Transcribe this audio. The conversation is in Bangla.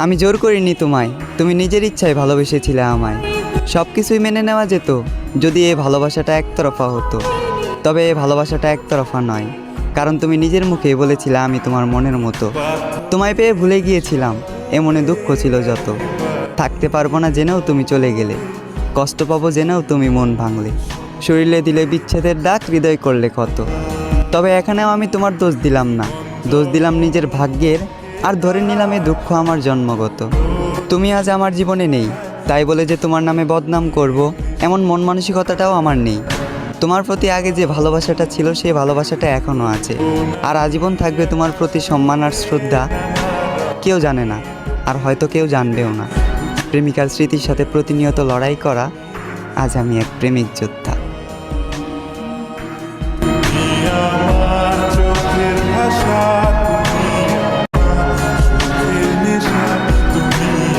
আমি জোর করিনি তোমায়, তুমি নিজের ইচ্ছায় ভালোবেসেছিলে আমায়। সব কিছুই মেনে নেওয়া যেত যদি এই ভালোবাসাটা একতরফা হতো। তবে এই ভালোবাসাটা একতরফা নয়, কারণ তুমি নিজের মুখেই বলেছিলে আমি তোমার মনের মতো। তোমায় পেয়ে ভুলে গিয়েছিলাম, এ মনে দুঃখ ছিল যত। থাকতে পারবো না জেনেও তুমি চলে গেলে, কষ্ট পাবো জেনেও তুমি মন ভাঙলে। শরীরে দিলে বিচ্ছেদের দাগ, হৃদয় করলে ক্ষত। তবে এখানেও আমি তোমার দোষ দিলাম না, দোষ দিলাম নিজের ভাগ্যের। আর ধরে নিলাম এই দুঃখ আমার জন্মগত। তুমি আজ আমার জীবনে নেই, তাই বলে যে তোমার নামে বদনাম করব এমন মন মানসিকতাটাও আমার নেই। তোমার প্রতি আগে যে ভালোবাসাটা ছিল সেই ভালোবাসাটা এখনও আছে, আর আজীবন থাকবে তোমার প্রতি সম্মান আর শ্রদ্ধা। কেউ জানে না, আর হয়তো কেউ জানবেও না। প্রেমিকার স্মৃতির সাথে প্রতিনিয়ত লড়াই করা, আজ আমি এক প্রেমিক যোদ্ধা।